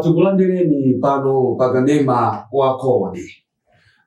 Tikulandireni pano pakanema wakodi.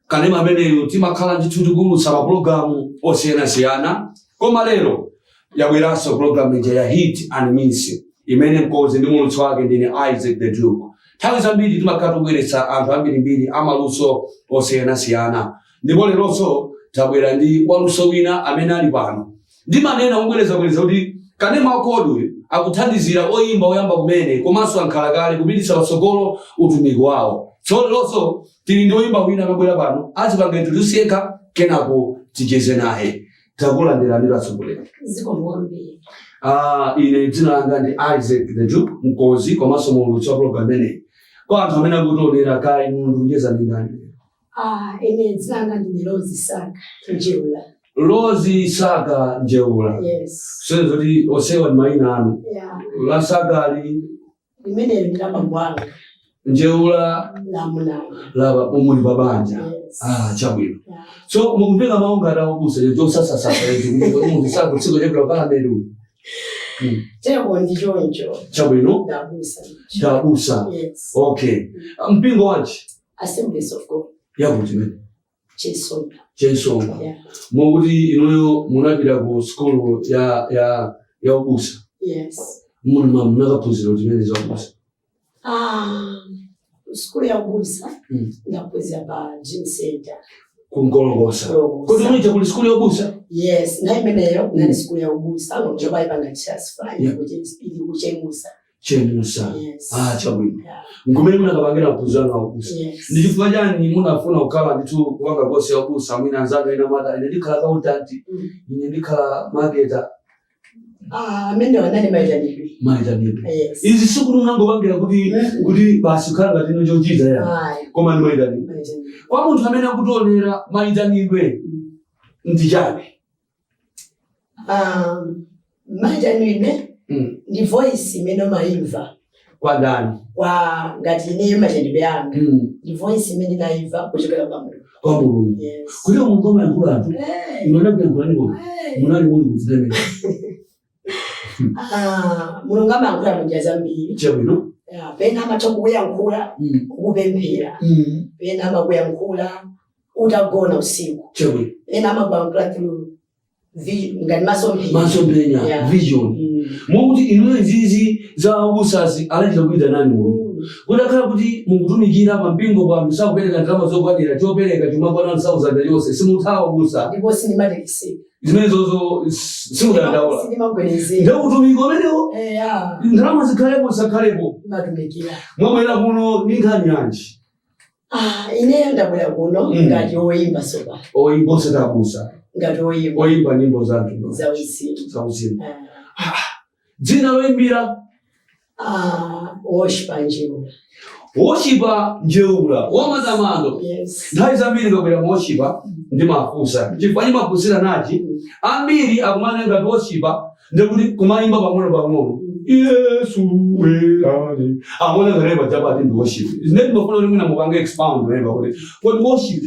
Kanema ameneyo timakhala ndithu tikulusa mapulogalamu osiyanasiyana. Koma lero yabweranso pulogalamu ija ya Hit and Miss imene mkonzi ndi mulutsi wake ndine Isaac the Duke. Nthawi zambiri timakhala tikubweretsa anthu ambirimbiri amaluso osiyanasiyana. Ndipo leronso tabwera ndi waluso wina amene ali pano. Ndimanena kubwereza kuti kanema wakodi akuthandizira oyimba oyamba kumene komanso ankhalakale kupititsa patsogolo utumiki wawo. So leronso tili ndi oyimba wina amabwera pano azipanga introduce kenako ticheze naye. Takulandirani latsogolera. Zikomwambi. Ine dzina langa ndi Isaac the Duke mkonzi komanso mulutsi wa program imeneyi. Kwa anthu amene akutionera kale mundu kucheza ndi ndani? Ine dzina langa ndi Saka Njeula. Saka Njeula. Yes. So zoti osewa ni maina anu. Yeah. La Saka ali limene ndilamba mbwanga. Njeula la umuli babanja. Yes. Chabwino. Yeah. So mukumveka maunga atakubusa ndio sasa mundu sako tsiko chekula pala ndedu. Cheko ndichoncho. Chabwino? Dabusa. Yes. Okay. Mpingo wanchi? Assemblies of God. Yakuti mene? Chesonga. Yeah. Mwakuti inoyo munapita ku school ya ubusa? Yes. Munakaphunzira kuti mene za ubusa? School ya ubusa ndaphunzira pa gym center. Kungolongosa. Kuti unija kuli school ya ubusa? Yes, na imeneyo nali school ya ubusa ngoba ipanga transfer kuti ili kuchemusa. Chemusa. Yes. Chabwino. Ngumene munakapangira kuphunzira ubusa. Yes. Ndichifukwa chani munafuna kukhala ndithu kupanga kosi ya ubusa mwina anzanu ena mata ine ndikhala accountant ine ndikhala marketer. Amene wanali maitanidwe. Yes. Izi siku unangopangira kuti basi khala ngati ino chochita ya. Koma ni maitanidwe. Kwa munthu amene akutionera maitanidwe ndi chani? Maitanidwe ndi voice imene maimva. Kwa ndani? Kwa ngati ine maitanidwe yanga. Ndi voice imene naimva kuchokera kwa Mulungu. Kwa Mulungu. Yes. Kuti Mulungu amayankhula anthu. Imaona kuyankhula niko. Munali muli kuzidemera. Mulungu amayankhula munjira zambiri. Chabwino. Pena amachoka kuyankhula ukupemphera. Pena amakuyankhula utagona usiku. Chabwino. Pena amakuyankhula through ngati masomphenya vision. Mwakuti inu izizi za ubusazi alachita kuita nani Mulungu? Kudakhala kuti mukutumikira pa mpingo pa musakupereka ndalama zokwanira chopereka chuma kwa 1000 yonse simuthawa ubusa. Ndipo sindimatekisi. Zimenezo simudandaula. Sindimagwenezera. Ndio utumiko umenewo? Ndalama zikhalepo sakhalepo. Matumikira. Mwabwera kuno ni nkhani yanji? Ine ndabwera kuno ngati oyimba soba. Oyimba osatabusa. Ngati oyimba. Oyimba nyimbo za anthu. Za uzimu. Dzina loyimbira? Worship Njeula. Worship Njeula. Wamatamando. Yes. Nthawi zambiri ngabwera worship ndi mafusa. Chifukwa mafusira nachi ambiri akumana ngati worship ndikuti kumayimba pang'ono. Yesu welani. Amona ngareba jabati ndi worship. Zine ndimafuna kuti mwina mukanga expound wemba kuti worship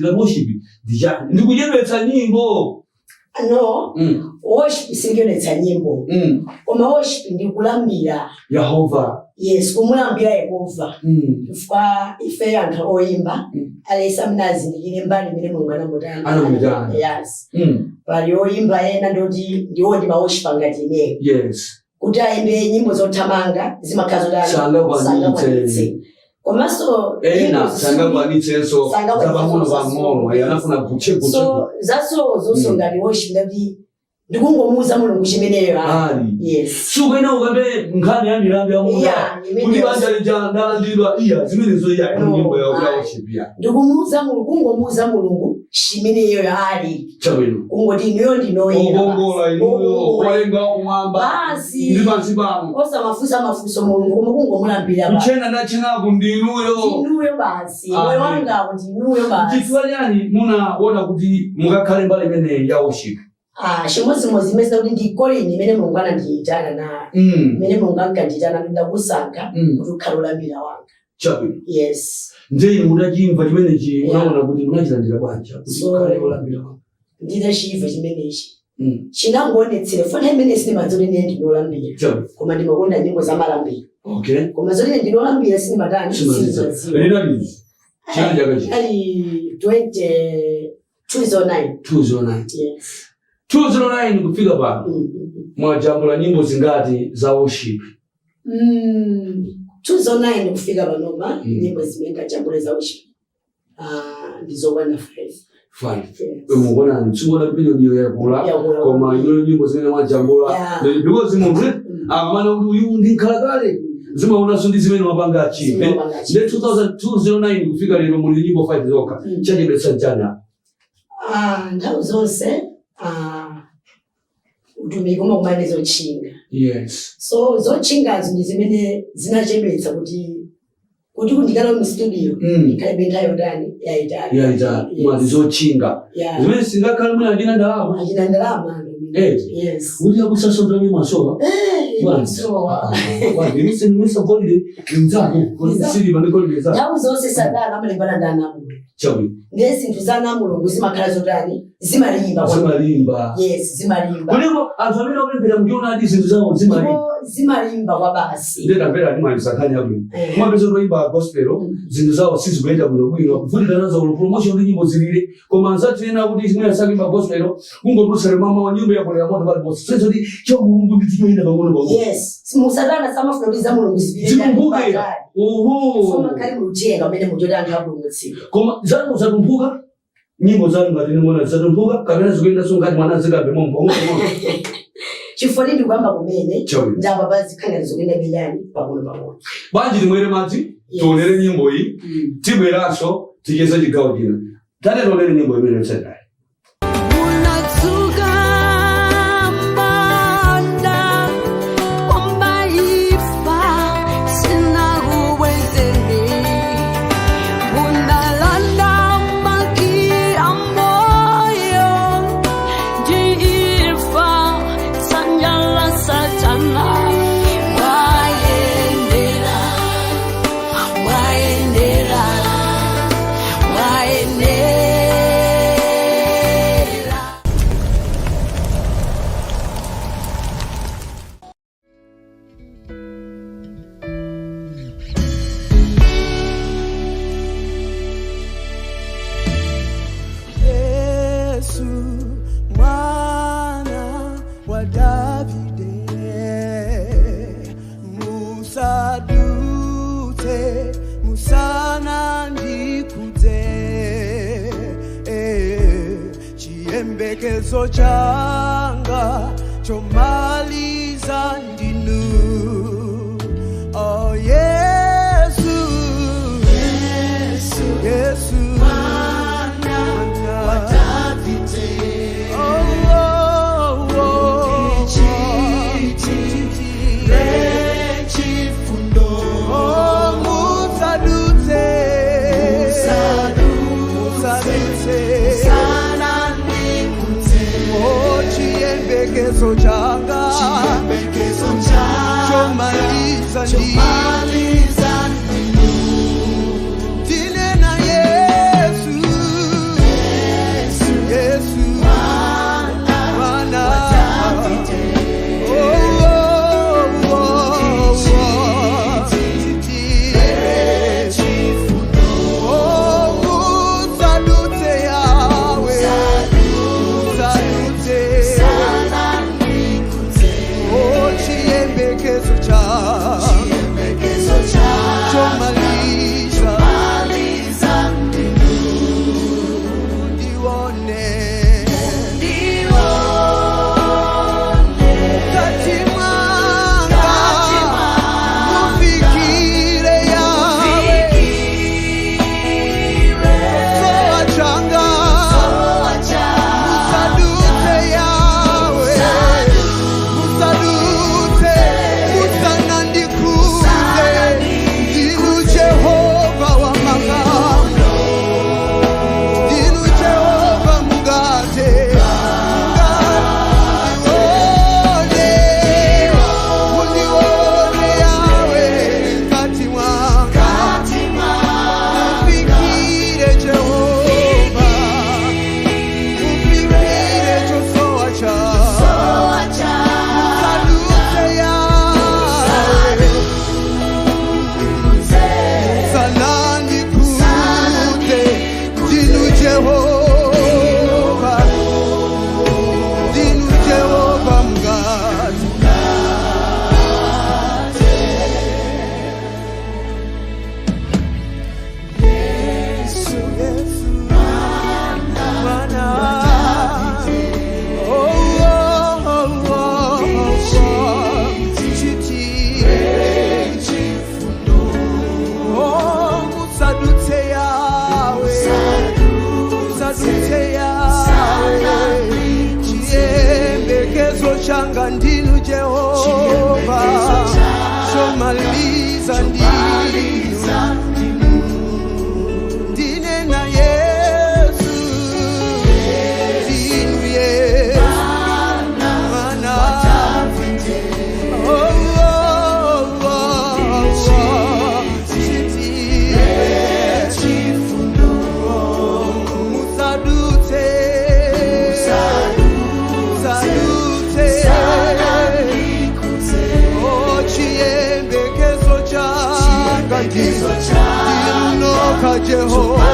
ndi kuchedwetsa nyimbo. No. Worship singenetsa nyimbo. Koma worship ndi kulambira Yehova. Yes, kumulambira Yehova. Chifukwa ife anthu oyimba alesa mnazindikire mbali imene Mulungu anamutana. Yes. Pali oyimba ena ndiwo ndi worship ngati ineyo. Yes. Kuti ayimbe nyimbo zothamanga zimakhazo dali. Sangakwanitse. Komanso sangakwanitsenso zapang'ono anafuna kucheko. So zonso ngati worship ngati ndikungomuza Mulungu chimeneyo. Yes. Sukwena ukambe nkhani ya milambo ya Mulungu. Kuti banja lijandalandidwa zimenezo nyimbo ya worship ya. Ndikumuza Mulungu, kungomuza Mulungu chimeneyo ali. Chabwino. Kungoti iniyo ndinoyera. Kongola iniyo kwalenga kumwamba. Basi. Ndi pansi pano. Osa mafuso Mulungu kungomulambira basi. Kuchena ndachenako ndi inuyo. Inuyo basi. Moyo wanga kuti inuyo basi. Chifukwa chani munaona kuti mukakhale mbali imene ya worship? Chimodzimodzi imene kuti ndikoleni imene Mulungu anandiyitana nayo. Imene Mulungu ankandiyitana ndakusankha kuti ukhale olambira wanga. Chabwino. Yes. Ndeni mudachimva chimenechi munaona kuti munachilandira bwanji kuti ukhale olambira wanga. Ndidachimva chimenechi. Chinangoonetsera fana imene sinemadzoli ndiye ndinolambira. Koma ndimakonda nyimbo za malambiro. Okay. Koma zoti ndinoambira sini matani sinizoziwa. Linalizi. Chanja kachi. Ali 209. Yes. 209 kufika pano. Mwajambula nyimbo zingati za worship. 209 kufika pano nyimbo zimeka jambula za worship. Ndizo 5. 5. Mbona nchungona video niyo ya kula koma nyimbo zingine mwajambula because mumwe amana uyu ndinkalakale zima unasundi zimene mapanga achipe ne 2009 kufika lero muli nyimbo 5 zoka chaje betsa njana nthawi zonse utumiki kumene zochinga. Yes. So zochingazo ndi zimene zinachembetsa kuti kundikala mu studio ikale nthawi ndani yaitali mali zochinga zimene singakhala mwe ajina ndalama yes uli akusasonda ni masoba masoba ndinise nimisa golide nzako sili bane golide za yawo zose sadala amalembana ndana chawi ngezi ntuzana mulungu zimakhala zotani zimalimba yes zimalimba kuliko anthu amene opembera mkiona hadi zinthu zawo zimalimba kwa basi ndeta mbera ndi malisakanya bwino mwabezo roimba gospel zinthu zawo sizikuenda bwino kufundira nazo promotion ndi nyimbo zilile koma nzati ena kuti zimwe asakimba gospel kungorusere mama wa nyimbo yako ya moto bali boss senso di cho mulungu ndi tinoenda bagono yes musadana samafundiriza mulungu zibile oho soma kali mujega amene mujoda anthu abulumutsi koma zanu zatumbuka nyimbo zanu ngati nimona zatumbuka kamera zikuenda sungati mwana zikabe mombo chifoni ndi kwamba kumene ndaba bazikhanga zikuenda bilani pang'ono banji limwere madzi tionere nyimbo iyi tibweraso ticheza chigawo china tate tionere nyimbo imene msedai Chiyembekezo changa chomaliza ndinu oh Yesu mwana wa Davide chifundo musadutse chiyembekezo changa chomaliza ndinu tine na Yesu mwana wa Davide chiyembekezo changa changa ndinu Jehova, chomaliza ndinu, ndine na Yesu, ndinu Yesu, Mwana. Oh, oh, oh, oh, chitiye chifundo, musadute, oh, chiyembekezo changa ndinoka Jehova.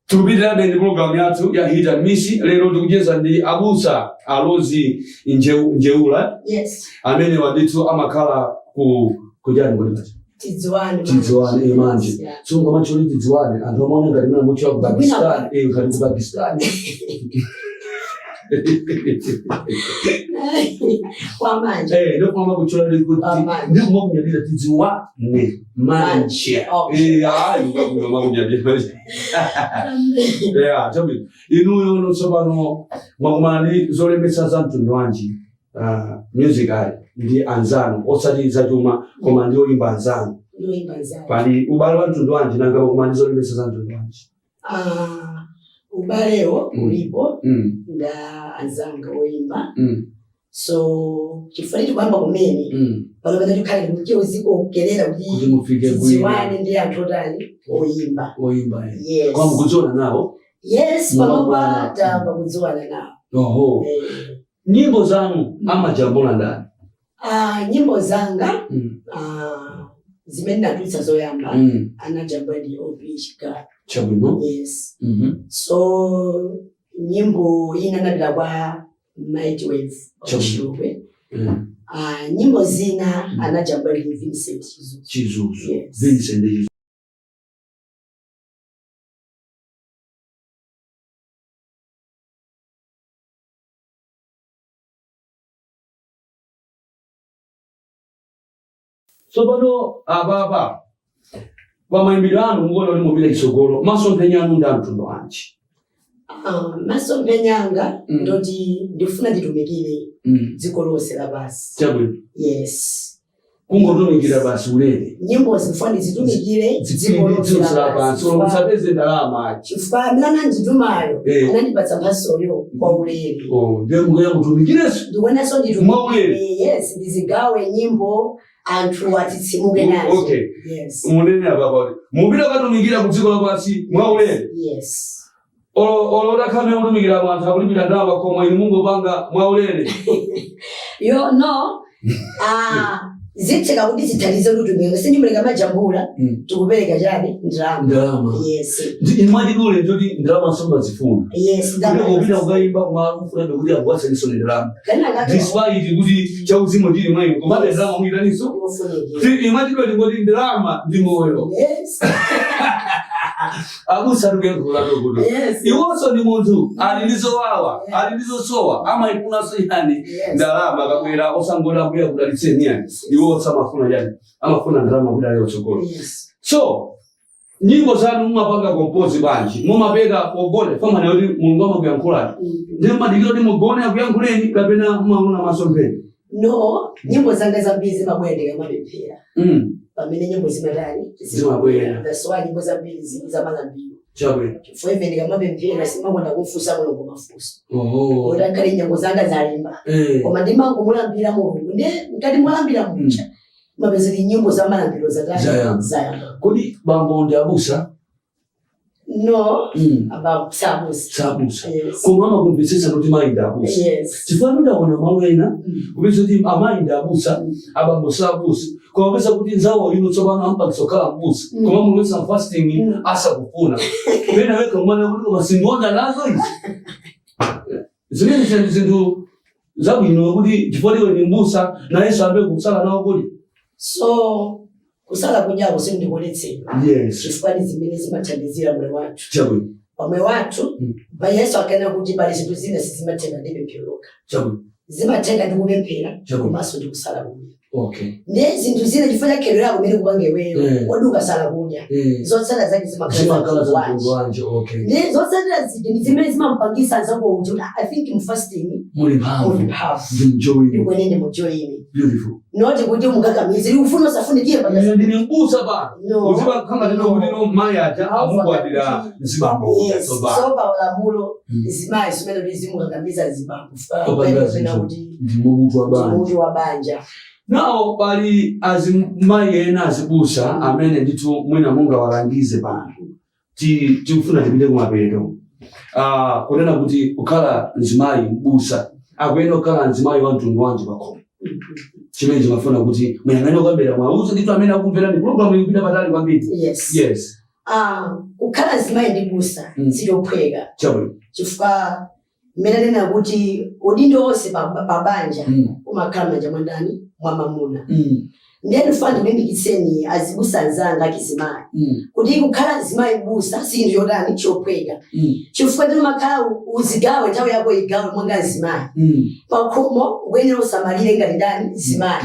Tupitira ndi program yathu ya hit and miss. Lero tikucheza ndi abusa alozi Njeula. Yes. Amene waditu amakhala kujani kuti tidziwane manje. So ngoma choli tidziwane anthu amaona ngati mwana mucho wa Pakistan ngati ku Pakistan. Kwa manje. Ndio kwamba kuchola ndi kuti ndio ngoma kunyadira tidziwane manje. Ayi ngoma kunyadira. Chabi. Inu no sobano mwakumani zolemesa za mtundu wanji. Music ali ndi anzanu osati za chuma koma ndio imba anzanu. Ndio imba anzanu. Pali ubale wa mtundu wanji nanga mwakumani zolemesa za mtundu wanji. Ubaleo ulipo nda anzanga oimba. So chifukwa kwamba kumene pano pano tukhala kuti uziko ukelera kuti mufike kuziwane ndi anthu otani oimba. Yes. Kwa mkudziona nao? Yes, pamapa tamba kudziwana nao. Oho. Nyimbo zanu amajambula ndani? Nyimbo zanga zimene natulitsa zoyamba anajambula ndi obishika. Chabwino? Yes. So nyimbo ina nabila kwa Night Wave Chishube. Nyimbo zina anajambula ndi Vincent Chizuzu. Yes. Vincent So bano ababa bamayimbiro anu ngolo ali mubira isogolo masomphenya anu ndamtundo wanji. Masomphenya ndoti ndifuna nditumikire dziko lonse labasi. Chabwino. Yes. Kungotumikira basi ulele. Nyimbo zifani zitumikire dziko lonse labasi. So musapeze ndalama. Chifukwa mlana nditumayo anandipatsa mphasoyo kwa ulele. Ndiye mukuya kutumikireso. Ndikuonaso nditumikire. Yes, ndizigawe nyimbo anthu atitsimuke nazo. Okay. Yes. Munene ababa. Mubira katumikira kudziko labasi mwa ulele. Yes. Oloda kame utumikira abantu akulibira ndaba koma inu mungu banga mwa ulele. Yo no. Zicheka kuti zitalize lutumika sindimuleka majambula tukupereka chani ndrama. Yes. Imadi dole ndoti ndrama soma zifuna. Yes, ndrama. Ubira ugaimba maarufu na kuti abwasa niso ndrama. Despite kuti chauzimu ndiri mwayi komade ndrama mwitaniso. Imadi dole ngoti ndrama ndi moyo. Yes. Abusa rugekula dogodo. Yes. Iwoso ndi muntu alilizowawa, alilizosowa ama ikuna sihani ndarama kakwera osangola kuya kudalitse yani. Iwosa mafuna yani. Amafuna ndarama kuda leo chokolo. Yes. So nyimbo zanu mumapanga compose banji. Mumapega ogone fama na yodi mungoma kuyankhula. Ndi madikiro ndi mugone akuyankhuleni kapena mumamuna masomphenya. No, nyimbo zanga zambizi mabwende kamapemphera. Pamene nyimbo zimatani zimabwera. That's why nyimbo zambiri zamazambiri. Chabwino. Chifukwa imene kamapemphera simakonda kufunsa mulungu mafunso. Ora kale nyimbo zanga zalimba. Koma ndimango mulambira mulungu. Ngati mulambira mucha. Mapezeri nyimbo zamalambiro zayamba. Kodi bambo ndi abusa? No, about sabusa. Yes. Kumama kumpesesa kuti mayi abusa. Yes. Chifukwa ndaona mawu ena kupesa kuti amayi abusa abambo sabusa. Kwa pesa kuti nzawo ino tsopano ampakisokhala abusa. Koma mulwesa fasting asa kufuna. Pena weka mwana kuti masindonda nazo izi. Zimene zindu zabwino kuti chifukwa ndi mbusa na Yesu ambe kusala nawo kodi. So kusala kunyawo sindikuletsedwa. Yes. Chifukwa ndi zimene zimathandizira moyo wathu. Chabwino. Pamwe wathu pa Yesu akana kuti pali zinthu zina sizimatenga ndipempheroka. Chabwino. Zimatenga ndikupemphera komanso ndikusala kunja. Okay. Ne zinthu zina chifukwa kero yako kumene kupange wewe waduka sala kunja. Zotsala zake zimakhala wanje. Okay. Ne zotsala zimene zimampangisa zako kuti I think in fasting muli powerful. Enjoy. Ukwenende mujoyini. Beautiful. Not kuti mukakamize ufuna usafunikie panja. Ndine mbusa ba. Uziba kanga ndino kuti no mayaja amugwadira zibambo. So ba lamulo zimayi sumelo lizimukakamiza zibambo. Pena kuti ndimuntu wabanja. Now bali azimayi ena azibusa amene nditu mwina munga walangize pano. Tifuna tipite kumapeto. Kunena kuti ukhala nzimayi mbusa akuyenda ukhala nzimayi wantundu wanje pakhomo. Chimene chimafuna kuti muyang'ane kwambira mwauze nditu amene akumvera ndi program ikupita patali kwambiri. Yes. Yes. Ukhala nzimayi ndi busa siyophweka. Chabwino. Chifukwa menanena kuti udindo wonse pabanja umakhala manja mwandani mwa mamuna. Ndiye fandi kulimbikitseni azibusa nzanga akizimayi. Kuti kukhala zimayi busa sinthu yodani chophweka. Chifukwa ndi makhala uzigawe nthawi yako igawe mwanga zimayi. Pakhomo ukwenera usamalire ngati ndani zimayi.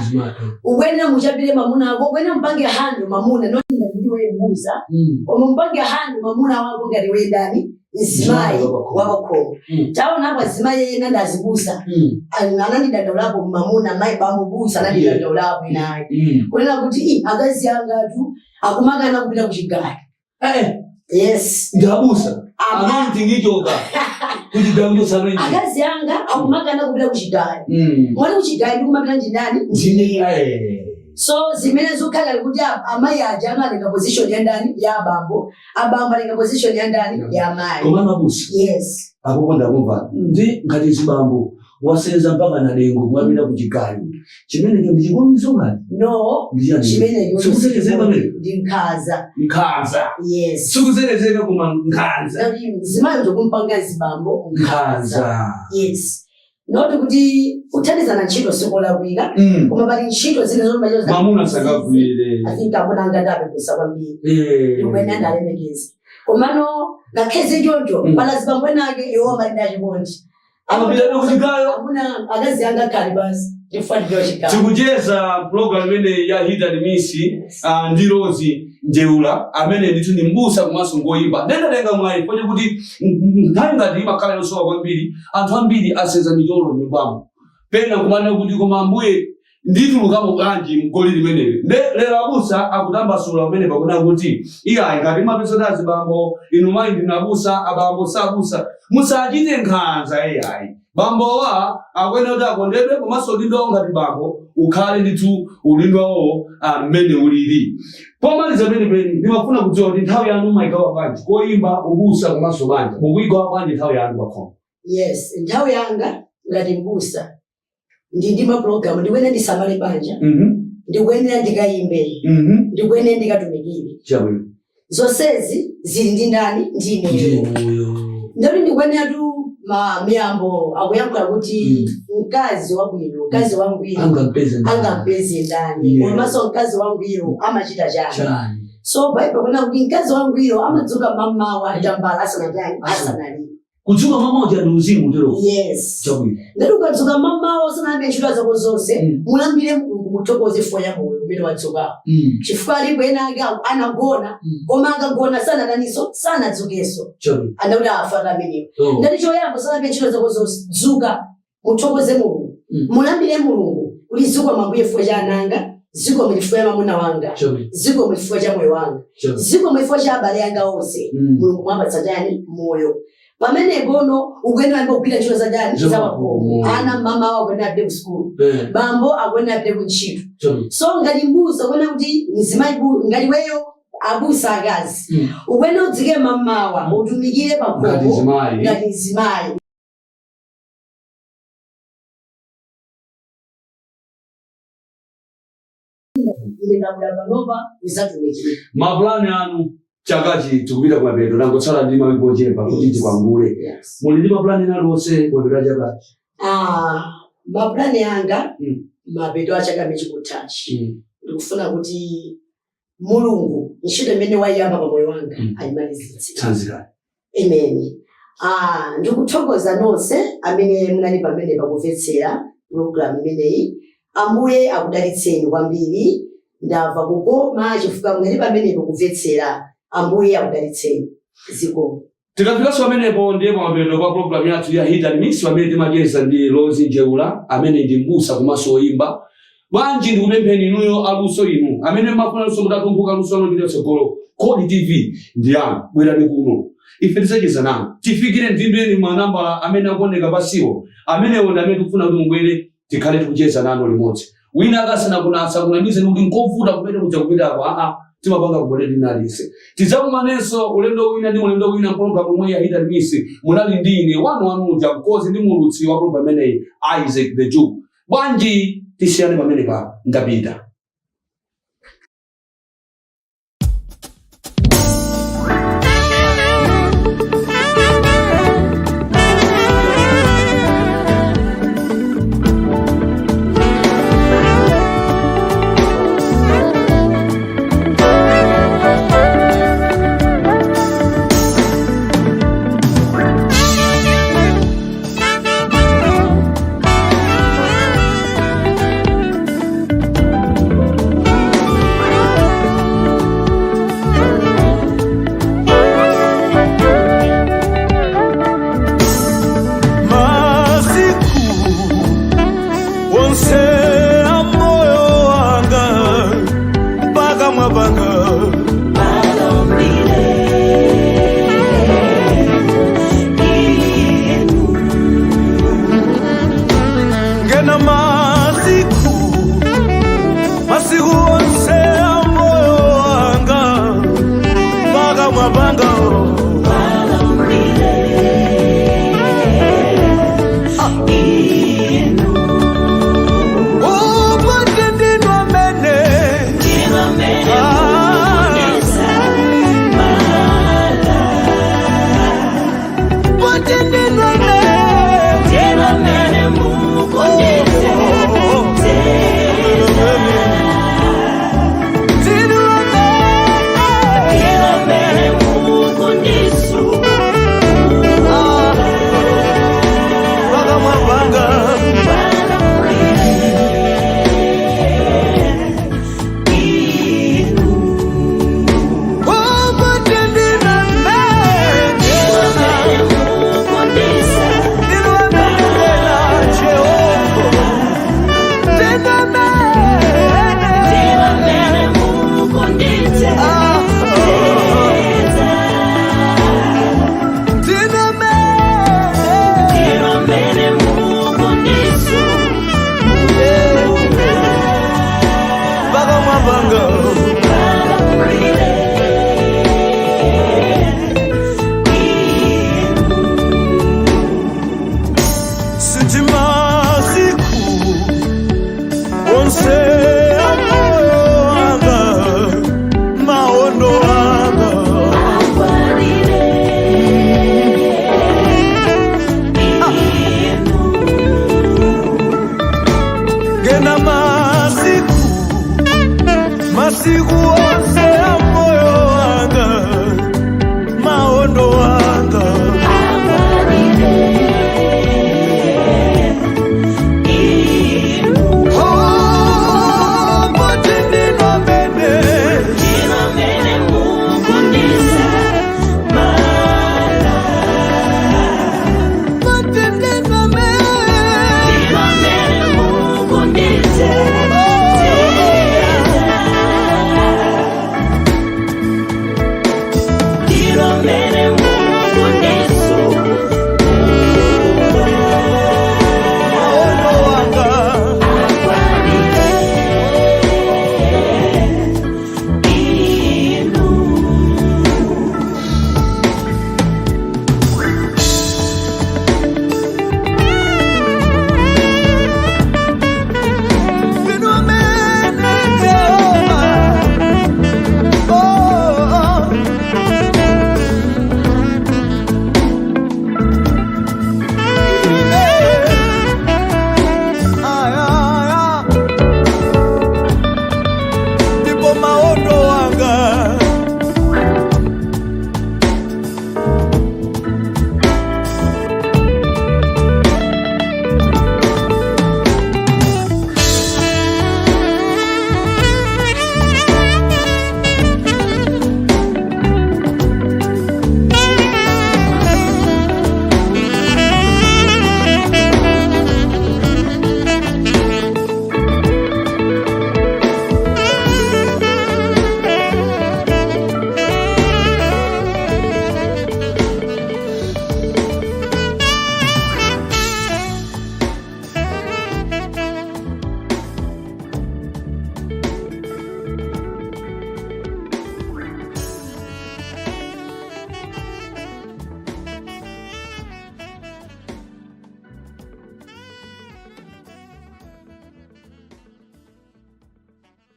Ukwenera muchapire mamuna wako, ukwenera mpange hando mamuna no ndiwe busa. Koma mpange hando mamuna wako ngati we ndani zimayi wabakhomo. Taona hapa zimayi yena ndazibusa. Anandidandaulapo mamuna mayi bamubusa anandidandaulapo inaye. Kunena kuti akazi yanga tu akumakana kupita kuchigari. Yes. Ndabusa. Amanti ngijoka. Kuchigambo sanwenji. Akazi yanga akumakana kupita kuchigari. Mwali kuchigari ndikumapita njindani? Njini. So zimene zokhala kuti amayi aja analenga position ya ndani ya abambo alenga position ya ndani ya amayi. Koma mabusa. Yes. Akukonda kumva. Ndi ngati zibambo wasenza mpaka na lengo kumapita kuchigari. Chimene ndio ndichikomizo ngati? No. Chimene ndio sukuzelezeka mene? Ndinkaza. Nkaza. Yes. Sukuzelezeka kuma nkaza. Zimayi ndokumpanga zibambo nkaza. Yes. Not kuti uthandiza na ntchito sikola kwika koma bali ntchito zile zomwe mamuna sakagwire afinga mbona ngadabe kusabambiri yokwenda ndalemekezi komano ngakheze jonjo bala zibambwe nake iwo malinda chibonji amapita kuchikayo akuna akazi anga kali basi Tikujeza program imene ya hit and miss ndi Rose Njeula amene ndithu ndi mbusa komanso ngoyimba. Ndenga mwayi poti kuti ngati imakhala yosowa kwambiri anthu ambiri aseza mitolo nyumbamo. Pena kumana kuti koma ambuye ndithu lukamo kanji mgoli limeneli. Lero abusa akutambasula pamene pakuna kuti iya ngati mapesa bambo inu mayi ndinabusa abambo sabusa musachite nkhanza yayi. Bambo wa akwene kuti akondedwe komanso ulindo ngati bambo ukhale ndithu ulindo wawo mmene ulili. Pomaliza pene ndimafuna kudziwa kuti nthawi yanu mayigawa bwanji koyimba ubusa komanso banja mukuyigawa bwanji nthawi yanu pakhomo. Yes, nthawi yanga ngati mbusa ndima program ndikwene ndisamale banja ndikwene ndikayimbe ndikwene ndikatumikire zonsezi zili ndi ndani ndineyo ndali ndikwene atu miyambo akuyankhula kuti mkazi wabwino mkazi wangwiro angampeze ndani komanso mkazi wangwiro amachita chani. So Bible kuna kuti mkazi wangwiro amadzuka mamawa atambala asanali kudzuka mamawa ndi uzimu ndero. Yes. Chabwino. Ndero ukadzuka mamawa usanayambe ntchito zako zonse mulambire Mulungu muthokoze foya moyo umene wadzuka. Chifukwa alipo ena anagona koma akagona sanadzukenso. Anakuti afa amenewo. Ndati choyamba usanayambe ntchito zako zonse dzuka muthokoze Mulungu. Mulambire Mulungu kuti ziko mambuye foya cha ananga ziko mlifuya mamuna wanga ziko mlifuya cha moyo wanga ziko mlifuya cha abale yanga onse Mulungu mwapatsa chani moyo. Pamene bono ukwenda ambo kupita ntchito za jani za makomo ana mama wao kwenda ku school bambo akwenda ku ntchito. So ngati mbusa kwenda kuti mzimayi ngati weyo abusa akazi ukwenda udzike mamawa utumikire pakomo ngati mzimayi. Maplani anu chakachi tukupita kwa beto nangotsala ndi mawiko njemba kuti tikwangule. Muli ndi maplani nalonse kwapita chakachi? Maplani anga mabeto achaka mechikutachi ndikufuna kuti Mulungu ntchito imene wayamba pa moyo wanga ayimalizitse. Tanzirani. Amen. Ndikuthokoza nonse amene munali pamene pakumvetsera program imeneyi. Ambuye akudalitseni kwambiri. Ndamva kukoma chifukwa munali pamene pakumvetsera. Ambuye akudalitseni. Ziko. Tikafikanso pamenepo ndiye pamapeto pa program yathu ya Hit and Miss amene timacheza ndi Rose Njeula amene ndi mbusa komanso oyimba. Bwanji ndikupempheni inuyo aluso inu amene mmafunanso mutakumbuka luso londile tsogolo Kodi TV ndiyanu bwerani kuno. Ife tizacheza nanu. Tifikire ndimbeni manamba amene akuoneka pasiwo. Amenewo ndi amene tikufuna kuti mubwere tikhale tikucheza nanu limodzi. Wina akasana kunasa kunamize kuti nkovuta kumene kuja kupita kwa timapanga kubonedi nalise. Tidzakumanenso ulendo wina ndi ulendo wina program omwe ya Hit and Miss munali ndine wanu mkozi ndi mulutsi wa program imeneyi Isaac the Jew. Bwanji tisiyane pamene pa ndapita.